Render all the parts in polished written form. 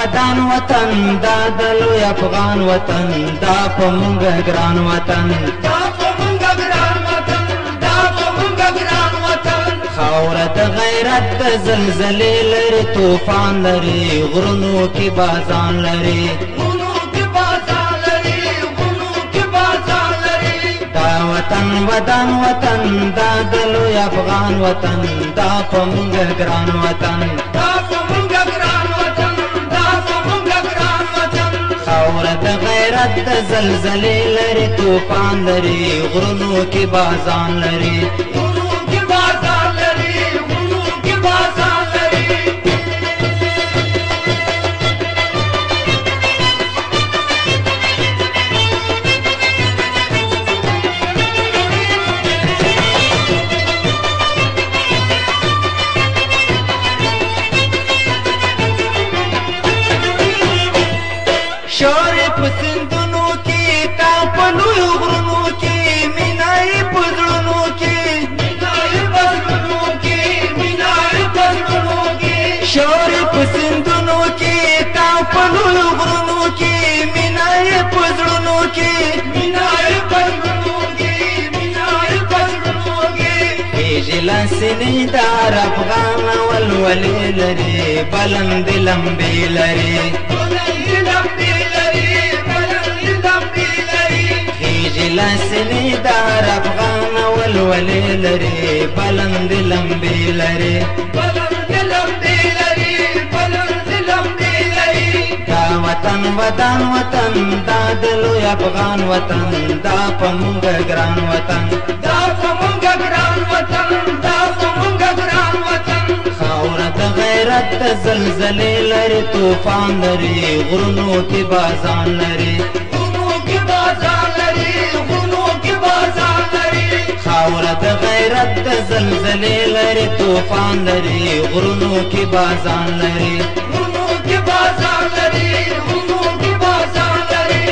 ودان وطن دا د لوی افغان وطن دا په مونږ ګران وطن دا په مونږ ګران وطن دا په مونږ ګران وطن خاوره د غیرت د زلزلې لري طوفان لري غرونو کې بازان لري غرونو کې بازان لري غرونو کې بازان لري دا وطن ودان وطن دا د لوی افغان وطن دا په مونږ ګران وطن دا په مونږ ګران وطن دا په مونږ ګران وطن خاوره د غیرت د زلزلې لري طوفان لري غرونو کې بازان لري غرونو کې بازان لري غرونو کې بازان لري شور په سندونو کې تا په لویو غرونو کې مینای په زړونو کې مینای په زړونو کې مینای په زړونو کې شور په سندونو کې تا په لویو غرونو کې مینای په زړونو کې مینای په زړونو کې مینای په زړونو کې هیجلا سینې دار افغان ولولې لري بلند لمبې لري لاسنی دار افغان ولولې لري بلند لمبې لري بلند لمبې لري بلند لمبې لري دا وطن ودان وطن دا د لوی افغان وطن دا په مونږ ګران وطن دا په مونږ ګران وطن دا په مونږ ګران وطن خاوره د غیرت د زلزلې لري طوفان لري غرونو کې بازان لري غرونو کې بازان لري خاوره د غیرت د زلزلې لري طوفان لري غرونو کې بازان لري غرونو کې بازان لري غرونو کې بازان لري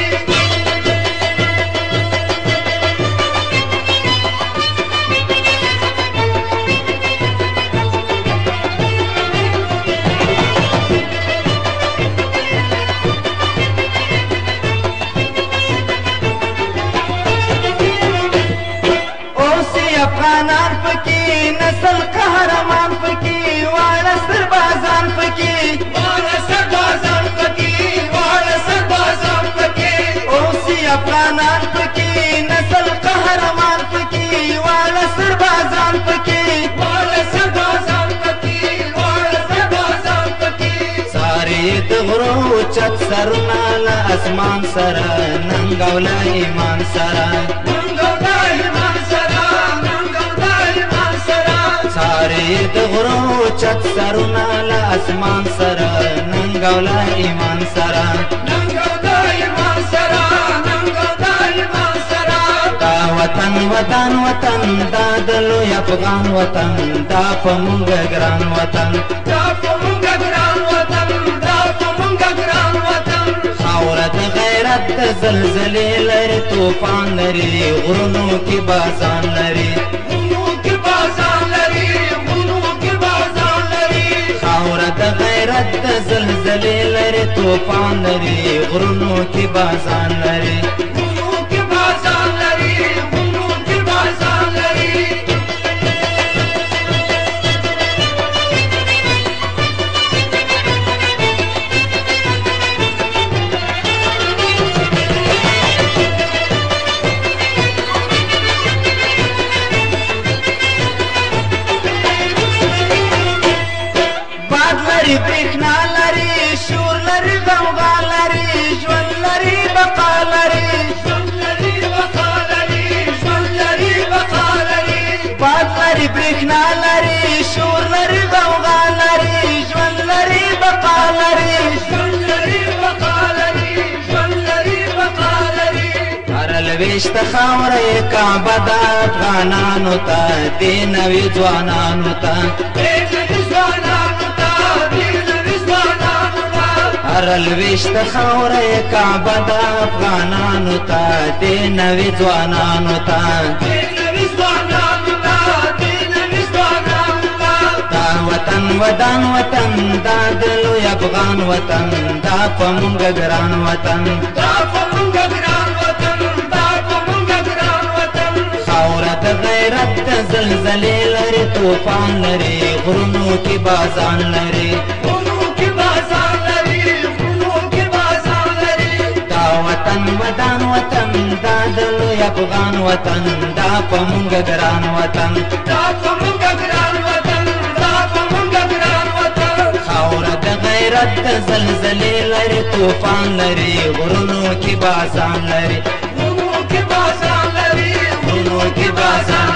افغانان پکې نسل قهرمان پکې واړه سربازان پکې واړه سربازان پکې واړه سربازان پکې اوسې افغانان پکې نسل قهرمان پکې واړه سربازان پکې واړه سربازان پکې واړه سربازان پکې ساري د غرو چت سرونه له اسمان سره ننګوله ایمان سره ساري د غرو چت سرونه له اسمان سره ننګوله ایمان سره ننګوله ایمان سره ننګوله ایمان سره دا وطن ودان وطن دا د لوی افغان وطن دا په مونږ ګران وطن دا په مونږ ګران وطن دا په مونږ ګران وطن خاوره د غیرت د زلزلې لري طوفان لري غرونو کې بازان لري غرونو کې بازان لري خاوره د غیرت د زلزلې لري طوفان لري غرونو کې بازان لري غرونو کې بازان لري غرونو کې بازان لري برېښنا لري شور لري غوغا لري ژوند لري بقا لري ژوند لري بقا لري ژوند لري بقا لري باد لري برېښنا لري شور لري غوغا لري ژوند لري بقا لري ژوند لري بقا لري ژوند لري بقا لري هر لويشت خاوره کعبه د افغانانو ته دې نوي ځوانانو ته هر لويشت خاوره کعبه د افغانانو ته دې نوي ځوانانو ته دا وطن ودان وطن دا د لوی افغان وطن دا په مونږ ګران وطن دا په مونږ ګران وطن دا په مونږ ګران وطن خاوره د غیرت د زلزلې لري طوفان لري غرونو کې بازان لري غرونو کې بازان لري غرونو کې بازان لري دا وطن ودان وطن دا د لوی افغان وطن دا په مونږ ګران وطن دا په مونږ ګران وطن دا په مونږ ګران وطن خاوره د غیرت د زلزلې لري طوفان لري غرونو کې بازان لري غرونو کې بازان لري غرونو کې بازان